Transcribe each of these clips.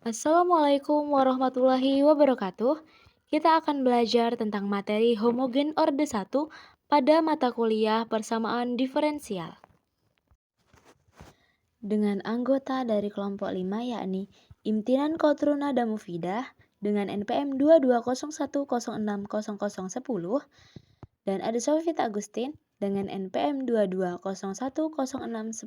Assalamualaikum warahmatullahi wabarakatuh. Kita akan belajar tentang materi homogen orde satu pada mata kuliah persamaan diferensial. Dengan anggota dari kelompok 5 yakni Imtinan Kotruna dan Mufidah dengan NPM 2201060010 dan ada Sofit Agustin dengan NPM 2201061015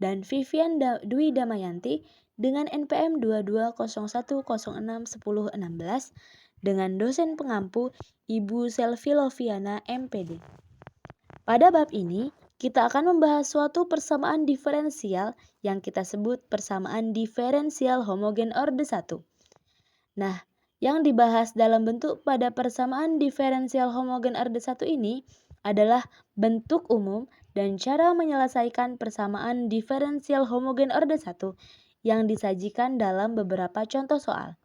dan Vivian Dwi Damayanti dengan NPM 2201061016 dengan dosen pengampu Ibu Selvi Loviana MPD. Pada bab ini, kita akan membahas suatu persamaan diferensial yang kita sebut persamaan diferensial homogen orde 1. Nah, yang dibahas dalam bentuk pada persamaan diferensial homogen orde 1 ini adalah bentuk umum dan cara menyelesaikan persamaan diferensial homogen orde 1 yang disajikan dalam beberapa contoh soal.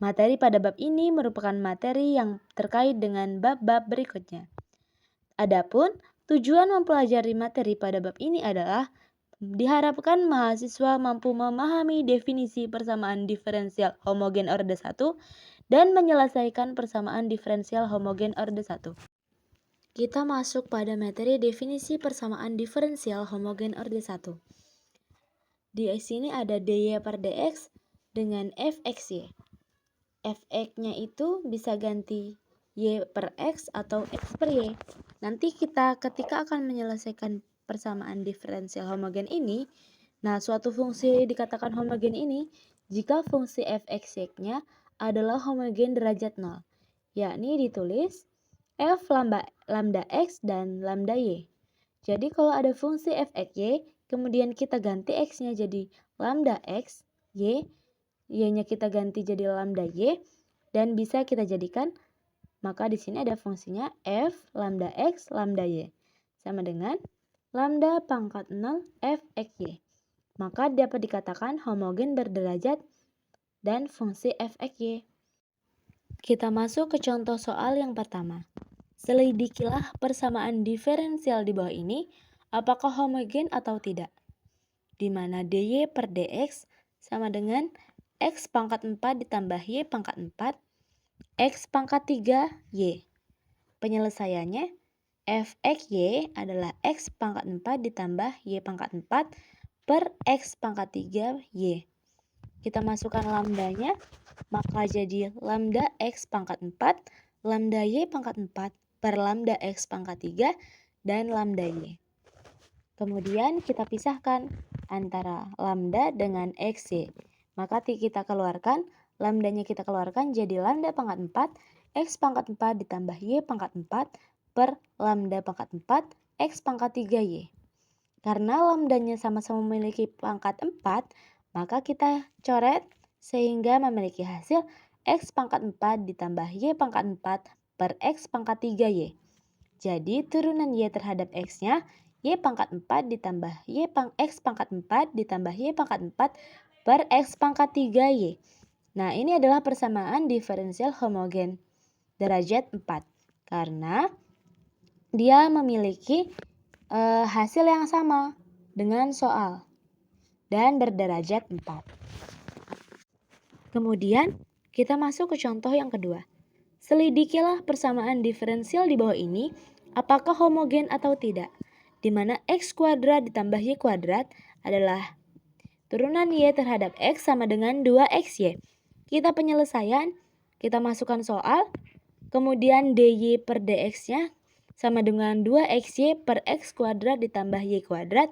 Materi pada bab ini merupakan materi yang terkait dengan bab-bab berikutnya. Adapun tujuan mempelajari materi pada bab ini adalah diharapkan mahasiswa mampu memahami definisi persamaan diferensial homogen orde 1 dan menyelesaikan persamaan diferensial homogen orde 1. Kita masuk pada materi definisi persamaan diferensial homogen orde 1. Di sini ada dy per dx dengan fxy. Fx-nya itu bisa ganti y per x atau x per y. Nanti kita ketika akan menyelesaikan persamaan diferensial homogen ini, nah suatu fungsi dikatakan homogen ini jika fungsi fx-nya adalah homogen derajat 0, yakni ditulis f lambda x dan lambda y. Jadi kalau ada fungsi fxy, kemudian kita ganti x-nya jadi lambda x, y-nya kita ganti jadi lambda y, dan bisa kita jadikan, maka di sini ada fungsinya f lambda x lambda y sama dengan lambda pangkat 0 f x y. Maka dapat dikatakan homogen berderajat dan fungsi f x y. Kita masuk ke contoh soal yang pertama. Selidikilah persamaan diferensial di bawah ini, apakah homogen atau tidak. Di mana dy per dx sama dengan x pangkat 4 ditambah y pangkat 4, x pangkat 3 y. Penyelesaiannya, fxy adalah x pangkat 4 ditambah y pangkat 4 per x pangkat 3 y. Kita masukkan lambdanya, maka jadi lambda x pangkat 4, lambda y pangkat 4 per lambda x pangkat 3, dan lambda y. Kemudian kita pisahkan antara lambda dengan xy. Maka kita keluarkan, lambdanya kita keluarkan jadi lambda pangkat 4, x pangkat 4 ditambah y pangkat 4 per lambda pangkat 4, x pangkat 3y. Karena lambdanya sama-sama memiliki pangkat 4, maka kita coret sehingga memiliki hasil x pangkat 4 ditambah y pangkat 4 per x pangkat 3y. Jadi turunan y terhadap x-nya y pangkat 4 ditambah x pangkat 4 ditambah y pangkat 4 per x pangkat 3y. Nah, ini adalah persamaan diferensial homogen derajat 4 karena dia memiliki hasil yang sama dengan soal dan berderajat 4. Kemudian kita masuk ke contoh yang kedua. Selidikilah persamaan diferensial di bawah ini, apakah homogen atau tidak, di mana x kuadrat ditambah y kuadrat adalah turunan y terhadap x sama dengan 2xy. Kita penyelesaian, kita masukkan soal, kemudian dy per dx-nya sama dengan 2xy per x kuadrat ditambah y kuadrat.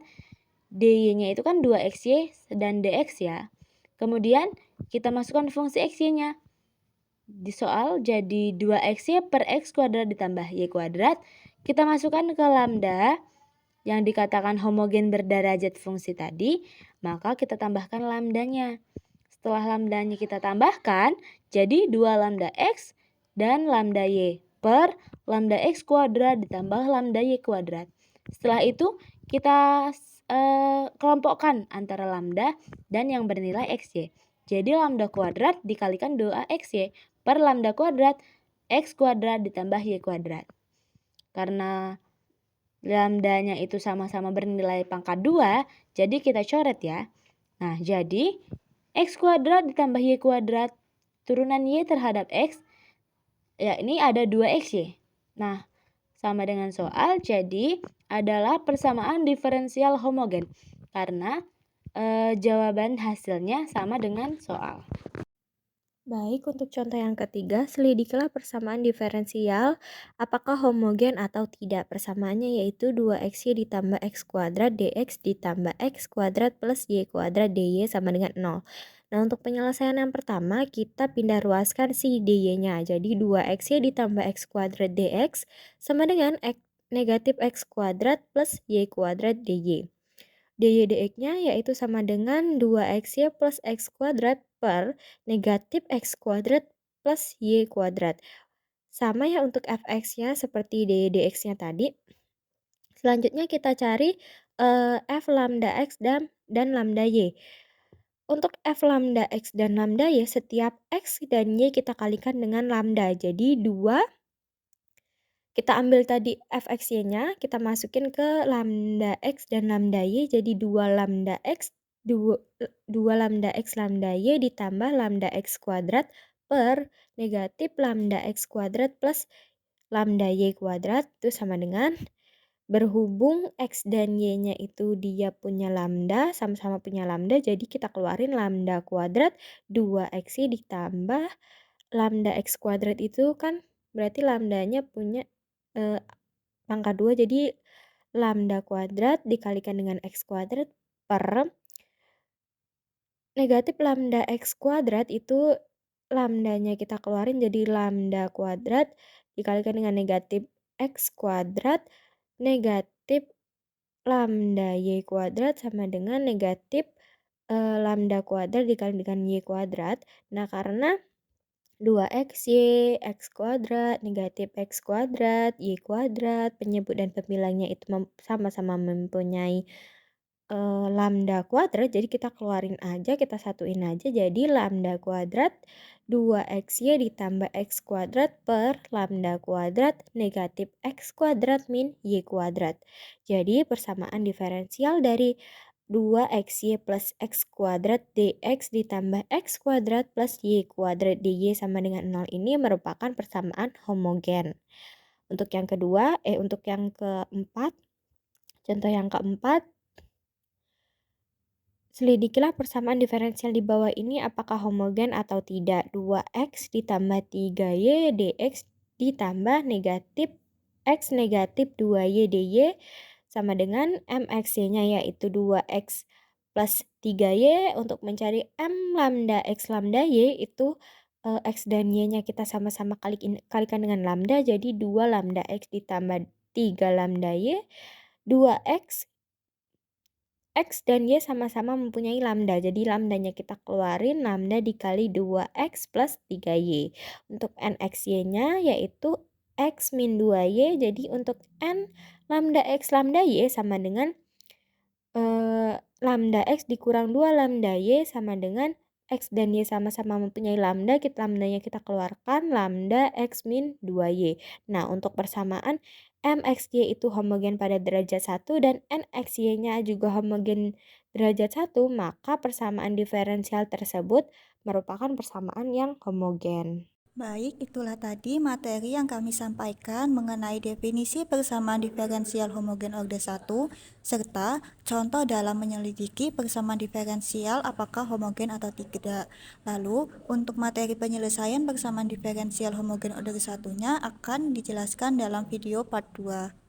dy-nya itu kan 2xy dan dx ya. Kemudian kita masukkan fungsi xy-nya. Di soal jadi 2xy per x kuadrat ditambah y kuadrat. Kita masukkan ke lambda yang dikatakan homogen berderajat fungsi tadi, maka kita tambahkan lambdanya. Setelah lambdanya kita tambahkan, jadi 2 lambda x dan lambda y per lambda x kuadrat ditambah lambda y kuadrat. Setelah itu kita kelompokkan antara lambda dan yang bernilai xy. Jadi lambda kuadrat dikalikan 2xy per lambda kuadrat x kuadrat ditambah y kuadrat. Karena lambdanya itu sama-sama bernilai pangkat 2, jadi kita coret ya. Nah, jadi X kuadrat ditambah Y kuadrat turunan Y terhadap X, ya ini ada 2XY. Nah, sama dengan soal, jadi adalah persamaan diferensial homogen. Karena jawaban hasilnya sama dengan soal. Baik, untuk contoh yang ketiga, selidikilah persamaan diferensial apakah homogen atau tidak. Persamaannya yaitu 2xy ditambah x kuadrat dx ditambah x kuadrat plus y kuadrat dy sama dengan 0. Nah, untuk penyelesaian yang pertama, kita pindah ruaskan si dy-nya. Jadi 2xy ditambah x kuadrat dx sama dengan negatif x kuadrat plus y kuadrat dy. Dy dx-nya yaitu sama dengan 2xy plus x kuadrat per negatif x kuadrat plus y kuadrat. Sama ya untuk fx-nya seperti dy dx-nya tadi. Selanjutnya kita cari f lambda x dan lambda y. Untuk f lambda x dan lambda y, setiap x dan y kita kalikan dengan lambda. Jadi 2 kita ambil tadi fxy-nya, kita masukin ke lambda x dan lambda y, jadi 2 lambda x, 2 lambda x lambda y ditambah lambda x kuadrat per negatif lambda x kuadrat plus lambda y kuadrat, itu sama dengan berhubung x dan y-nya itu dia punya lambda, sama-sama punya lambda, jadi kita keluarin lambda kuadrat 2xy ditambah lambda x kuadrat itu kan berarti lambdanya punya angka 2, jadi lambda kuadrat dikalikan dengan x kuadrat per negatif lambda x kuadrat, itu lambdanya kita keluarin jadi lambda kuadrat dikalikan dengan negatif x kuadrat negatif lambda y kuadrat sama dengan negatif lambda kuadrat dikali dengan y kuadrat. Nah, karena 2xy, x kuadrat, negatif x kuadrat, y kuadrat, penyebut dan pembilangnya itu sama-sama mempunyai lambda kuadrat, jadi kita keluarin aja, kita satuin aja, jadi lambda kuadrat 2xy ditambah x kuadrat per lambda kuadrat negatif x kuadrat min y kuadrat. Jadi persamaan diferensial dari 2xy plus x kuadrat dx ditambah x kuadrat plus y kuadrat dy sama dengan 0 ini merupakan persamaan homogen. Untuk yang keempat, contoh yang keempat, selidikilah persamaan diferensial di bawah ini apakah homogen atau tidak. 2x ditambah 3y dx ditambah negatif x negatif 2y dy sama dengan mxy-nya yaitu 2x plus 3y. Untuk mencari m lambda x lambda y itu x dan y-nya kita sama-sama kalikan dengan lambda, jadi 2 lambda x ditambah 3 lambda y. 2x x dan y sama-sama mempunyai lambda, jadi lambdanya kita keluarin, lambda dikali 2x plus 3y. Untuk nxy-nya yaitu x min 2y, jadi untuk n lambda x lambda y sama dengan lambda x dikurang 2 lambda y sama dengan x dan y sama-sama mempunyai lambda, lambdanya kita keluarkan, lambda x min 2y. Nah, untuk persamaan mxy itu homogen pada derajat 1 dan nxy-nya juga homogen derajat 1, maka persamaan diferensial tersebut merupakan persamaan yang homogen. Baik, itulah tadi materi yang kami sampaikan mengenai definisi persamaan diferensial homogen orde 1, serta contoh dalam menyelidiki persamaan diferensial apakah homogen atau tidak. Lalu, untuk materi penyelesaian persamaan diferensial homogen orde 1-nya akan dijelaskan dalam video part 2.